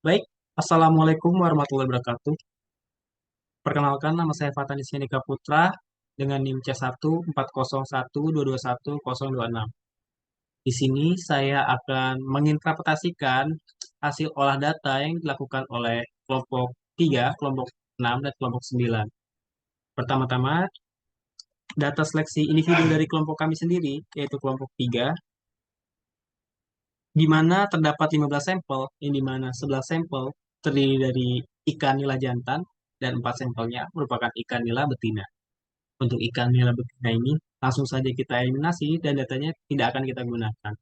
Baik, Assalamualaikum warahmatullahi wabarakatuh. Perkenalkan, nama saya Fatanis Yanika Putra dengan NIM C14012210226. Di sini saya akan menginterpretasikan hasil olah data yang dilakukan oleh kelompok 3, kelompok 6, dan kelompok 9. Pertama-tama, data seleksi individu dari kelompok kami sendiri, yaitu kelompok 3, di mana terdapat 15 sampel, yang di mana 11 sampel terdiri dari ikan nila jantan dan 4 sampelnya merupakan ikan nila betina. Untuk ikan nila betina ini langsung saja kita eliminasi dan datanya tidak akan kita gunakan.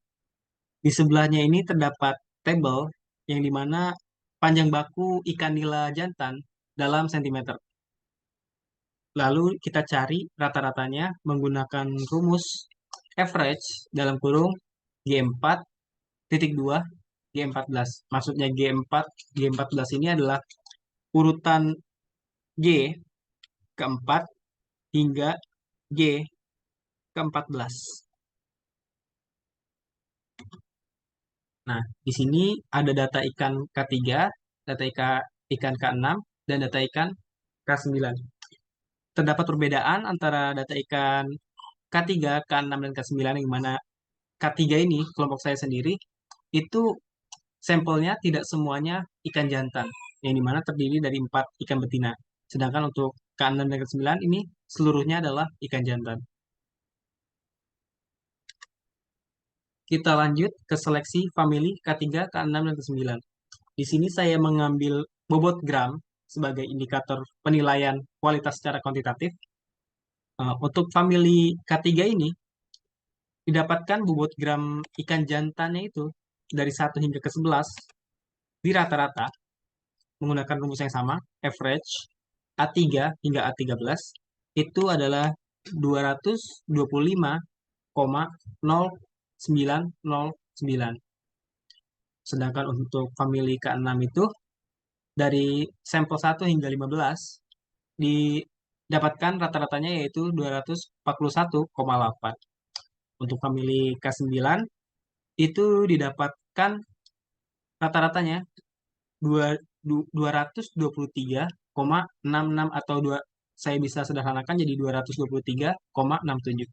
Di sebelahnya ini terdapat tabel yang di mana panjang baku ikan nila jantan dalam sentimeter. Lalu kita cari rata-ratanya menggunakan rumus average dalam kurung G4.2 G14. Maksudnya G14 ini adalah urutan G keempat hingga G ke-14. Nah, di sini ada data ikan K3, data ikan K6, dan data ikan K9. Terdapat perbedaan antara data ikan K3, K6, dan K9 yang mana K3 ini, kelompok saya sendiri, itu sampelnya tidak semuanya ikan jantan, yang dimana terdiri dari 4 ikan betina. Sedangkan untuk K6 dan K9 ini seluruhnya adalah ikan jantan. Kita lanjut ke seleksi famili K3, K6, dan K9. Di sini saya mengambil bobot gram sebagai indikator penilaian kualitas secara kuantitatif. Untuk famili K3 ini, didapatkan bobot gram ikan jantannya itu dari 1 hingga ke 11 di rata-rata menggunakan rumus yang sama, average A3 hingga A13, itu adalah 225,0909. Sedangkan untuk famili K6 itu dari sampel 1 hingga 15 didapatkan rata-ratanya yaitu 241,8. Untuk famili K9 itu didapatkan rata-ratanya 223,66 atau saya bisa sederhanakan jadi 223,67.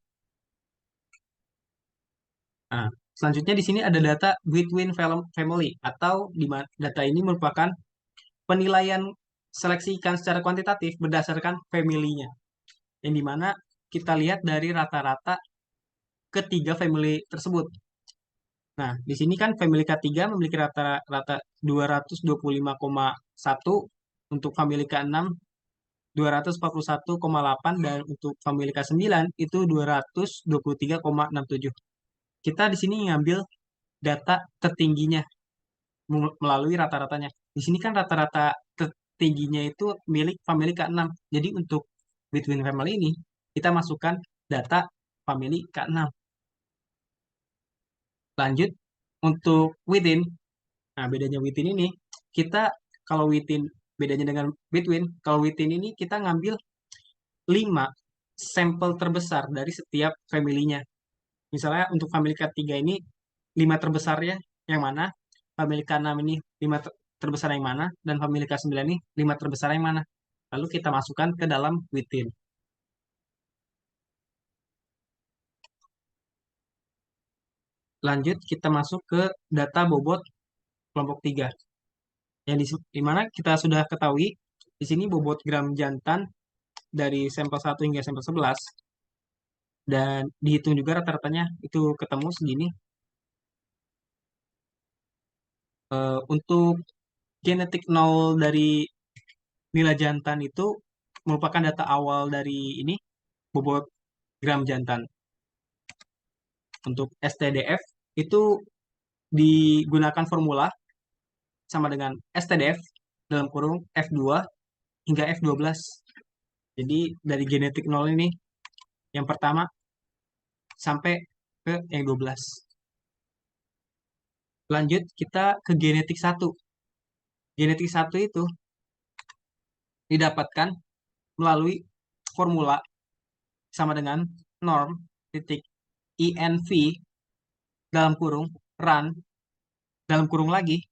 Nah, selanjutnya di sini ada data between family atau data ini merupakan penilaian seleksi ikan secara kuantitatif berdasarkan family-nya. Yang dimana kita lihat dari rata-rata ketiga family tersebut. Nah, di sini kan family K3 memiliki rata-rata 225,1, untuk family K6 241,8, dan untuk family K9 itu 223,67. Kita di sini ngambil data tertingginya melalui rata-ratanya. Di sini kan rata-rata tertingginya itu milik family K6. Jadi untuk between family ini kita masukkan data family K6. Lanjut untuk within. Nah, bedanya within ini, kita kalau within, bedanya dengan between, kalau within ini kita ngambil 5 sampel terbesar dari setiap family-nya. Misalnya untuk family K3 ini 5 terbesarnya yang mana, family K6 ini 5 terbesar yang mana, dan family K9 ini 5 terbesar yang mana. Lalu kita masukkan ke dalam within. Lanjut kita masuk ke data bobot kelompok 3. Yang di mana kita sudah ketahui, di sini bobot gram jantan dari sampel 1 hingga sampel 11, dan dihitung juga rata-ratanya itu ketemu segini. Untuk genetik nol dari nila jantan itu merupakan data awal dari ini bobot gram jantan. Untuk STDF itu digunakan formula sama dengan STDF dalam kurung F2 hingga F12. Jadi dari genetik nol ini yang pertama sampai ke yang 12. Lanjut kita ke genetik satu. Genetik satu itu didapatkan melalui formula sama dengan norm titik INV dalam kurung run dalam kurung lagi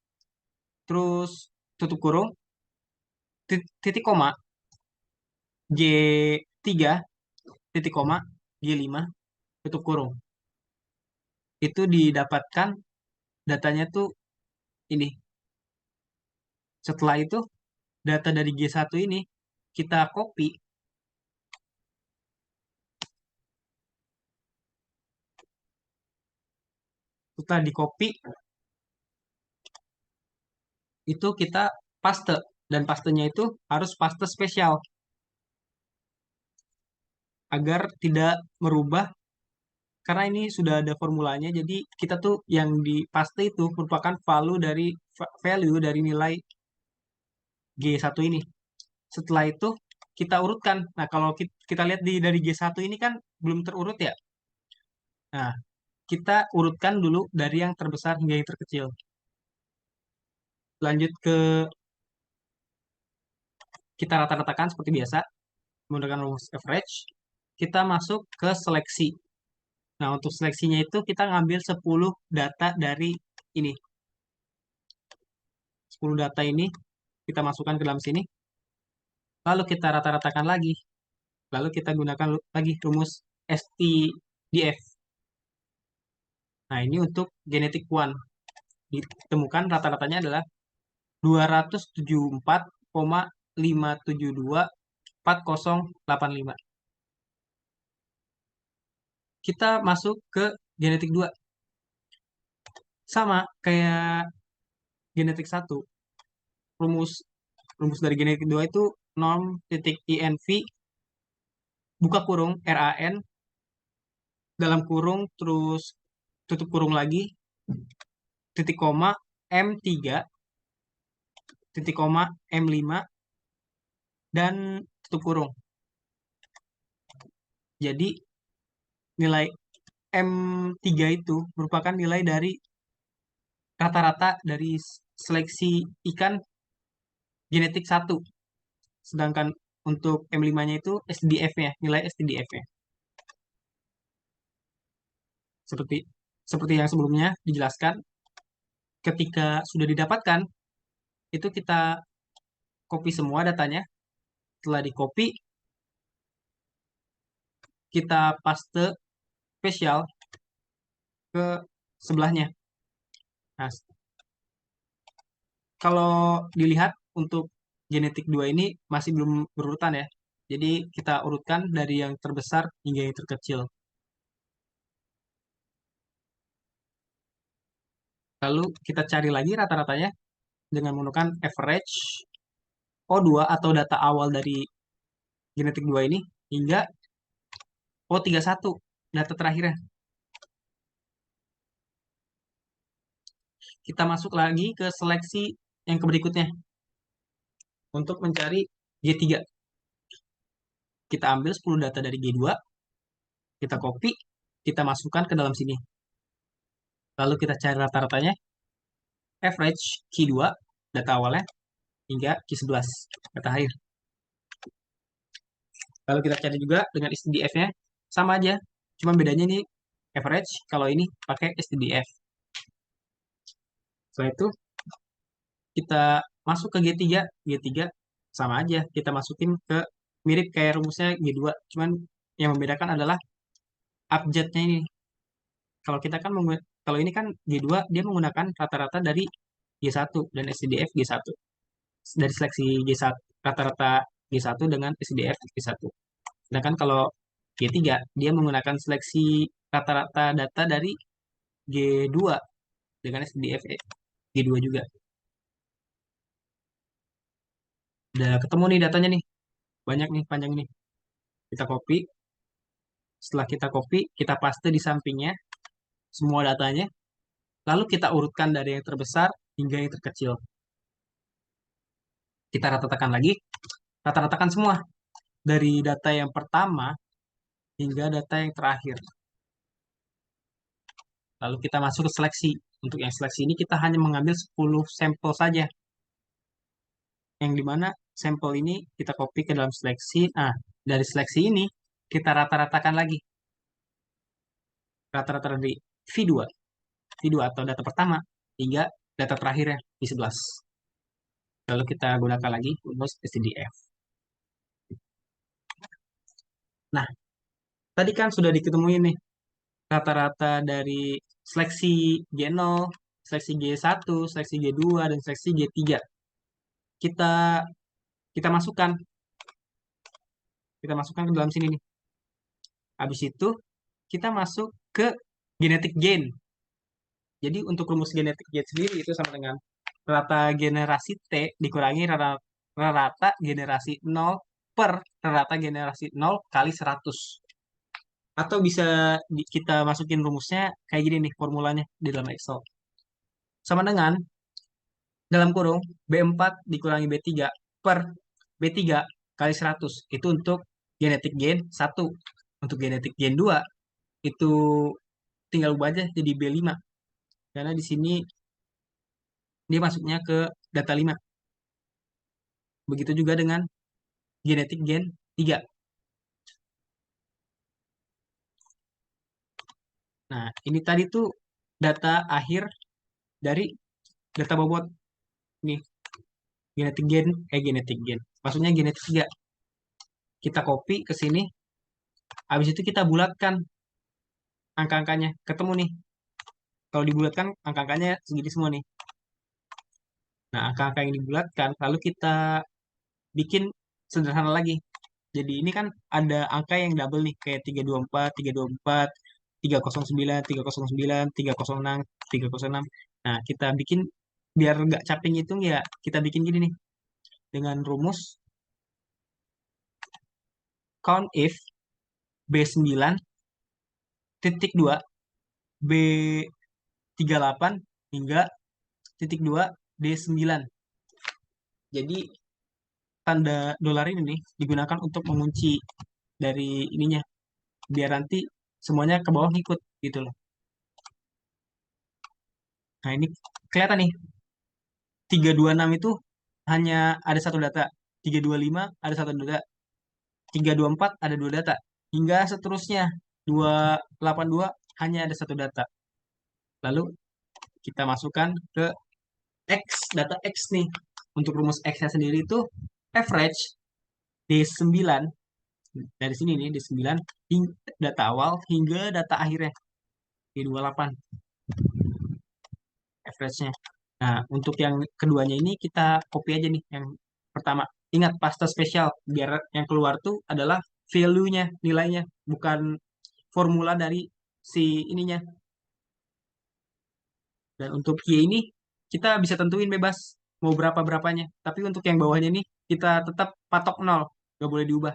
terus tutup kurung, titik koma, G 3 titik koma, G 5 tutup kurung. Itu didapatkan datanya tuh ini. Setelah itu, data dari G1 ini kita copy. Setelah di copy, itu kita paste. Dan pastenya itu harus paste spesial agar tidak merubah, karena ini sudah ada formulanya. Jadi kita tuh yang di paste itu merupakan value dari nilai G1 ini. Setelah itu kita urutkan. Nah, kalau kita lihat dari G1 ini kan belum terurut ya. Nah, kita urutkan dulu dari yang terbesar hingga yang terkecil. Lanjut ke kita rata-ratakan seperti biasa menggunakan rumus average. Kita masuk ke seleksi. Nah, untuk seleksinya itu kita ngambil 10 data dari ini. 10 data ini kita masukkan ke dalam sini. Lalu kita rata-ratakan lagi. Lalu kita gunakan lagi rumus STDF. Nah, ini untuk genetik one. Ditemukan rata-ratanya adalah 274,572,4085. Kita masuk ke genetik 2. Sama kayak genetik satu. Rumus rumus dari genetik 2 itu norm titik INV buka kurung RAN dalam kurung terus tutup kurung lagi titik koma M3 titik koma M5 dan tutup kurung. Jadi nilai M3 itu merupakan nilai dari rata-rata dari seleksi ikan genetik satu. Sedangkan untuk M5-nya itu SDF-nya, nilai SDF-nya. Seperti seperti yang sebelumnya dijelaskan, ketika sudah didapatkan, itu kita copy semua datanya. Setelah di copy, kita paste spesial ke sebelahnya. Nah, kalau dilihat untuk genetik 2 ini masih belum berurutan ya. Jadi kita urutkan dari yang terbesar hingga yang terkecil. Lalu kita cari lagi rata-ratanya dengan menggunakan average O2 atau data awal dari genetik 2 ini hingga O31 data terakhirnya. Kita masuk lagi ke seleksi yang berikutnya untuk mencari G3. Kita ambil 10 data dari G2, kita copy, kita masukkan ke dalam sini. Lalu kita cari rata-ratanya, average Q2, data awalnya, hingga Q11, data akhir. Lalu kita cari juga dengan STDF-nya, sama aja. Cuma bedanya ini average, kalau ini pakai STDF. Setelah itu, kita masuk ke G3. G3 sama aja, kita masukin ke mirip kayak rumusnya G2. Cuman yang membedakan adalah abjadnya ini. Kalau kita kan kalau ini kan G2 dia menggunakan rata-rata dari G1 dan SDF G1. Dari seleksi G1 rata-rata G1 dengan SDF G1. Sedangkan kalau G3 dia menggunakan seleksi rata-rata data dari G2 dengan SDF G2 juga. Udah ketemu nih datanya nih. Banyak nih panjang nih. Kita copy. Setelah kita copy, kita paste di sampingnya semua datanya. Lalu kita urutkan dari yang terbesar hingga yang terkecil. Kita rata-ratakan lagi, rata-ratakan semua dari data yang pertama hingga data yang terakhir. Lalu kita masuk ke seleksi. Untuk yang seleksi ini kita hanya mengambil 10 sampel saja. Yang dimana sampel ini kita copy ke dalam seleksi. Nah, dari seleksi ini kita rata-ratakan lagi. Rata-rata dari V2. V2 atau data pertama hingga data terakhirnya V11. Lalu kita gunakan lagi rumus SCDF. Nah, tadi kan sudah diketemuin nih rata-rata dari seleksi G0, seleksi G1, seleksi G2, dan seleksi G3. Kita kita masukkan, kita masukkan ke dalam sini nih. Habis itu kita masuk ke genetic gain. Jadi untuk rumus genetic gain sendiri itu sama dengan rata generasi T dikurangi rata generasi 0 per rata generasi 0 kali 100. Atau bisa kita masukin rumusnya kayak gini nih formulanya di dalam Excel. Sama dengan dalam kurung B4 dikurangi B3 per B3 kali 100. Itu untuk genetic gain 1. Untuk genetic gain 2 itu tinggal ubah aja jadi B5. Karena di sini dia masuknya ke data 5. Begitu juga dengan genetic gain 3. Nah, ini tadi tuh data akhir dari data bobot nih, genetic gain. Maksudnya genetik 3. Kita copy ke sini, habis itu kita bulatkan angka-angkanya. Ketemu nih. Kalau dibulatkan angka-angkanya segini semua nih. Nah, angka-angka yang dibulatkan lalu kita bikin sederhana lagi. Jadi ini kan ada angka yang double nih kayak 324, 324, 309, 309, 306, 306. Nah, kita bikin biar nggak capek ngitung ya, kita bikin gini nih dengan rumus count if B9 titik 2 B38 hingga titik 2 D9. Jadi tanda dolar ini nih digunakan untuk mengunci dari ininya biar nanti semuanya ke bawah ngikut gitu loh. Nah, ini kelihatan nih 326 itu hanya ada satu data, 325 ada satu data, 324 ada dua data, hingga seterusnya 282 hanya ada satu data. Lalu kita masukkan ke X, data X nih. Untuk rumus X-nya sendiri itu average D9, dari sini nih D9 data awal hingga data akhirnya D28 average-nya. Nah, untuk yang keduanya ini kita copy aja nih yang pertama. Ingat pasta spesial biar yang keluar tuh adalah value-nya, nilainya, bukan formula dari si ininya. Dan untuk Y ini kita bisa tentuin bebas mau berapa-berapanya. Tapi untuk yang bawahnya nih kita tetap patok 0, nggak boleh diubah.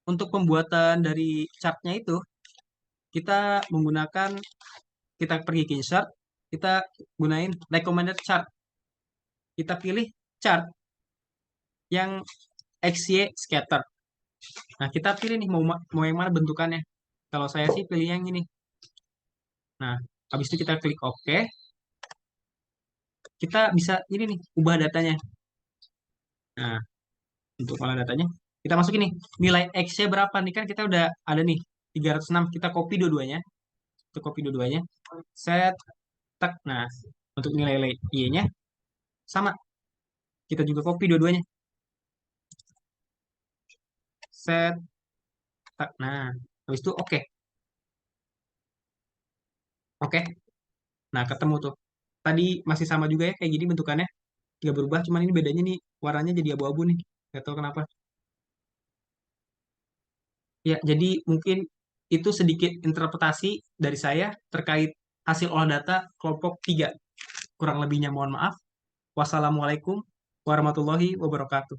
Untuk pembuatan dari chartnya itu kita menggunakan, kita pergi ke insert, kita gunain recommended chart. Kita pilih chart yang XY scatter. Nah, kita pilih nih mau yang mana bentukannya. Kalau saya sih pilih yang ini. Nah, habis itu kita klik OK. Kita bisa ini nih, ubah datanya. Nah, untuk olah datanya, kita masukin nih, nilai X-nya berapa nih, kan kita udah ada nih, 306, kita copy dua-duanya. Kita copy dua-duanya. Set, tak. Nah, untuk nilai Y-nya, sama. Kita juga copy dua-duanya. Set, tak. Nah, habis itu oke. Oke. Nah, ketemu tuh. Tadi masih sama juga ya, kayak gini bentukannya. Nggak berubah, cuman ini bedanya nih, warnanya jadi abu-abu nih. Nggak tahu kenapa. Ya, jadi mungkin itu sedikit interpretasi dari saya terkait hasil olah data kelompok 3. Kurang lebihnya mohon maaf. Wassalamualaikum warahmatullahi wabarakatuh.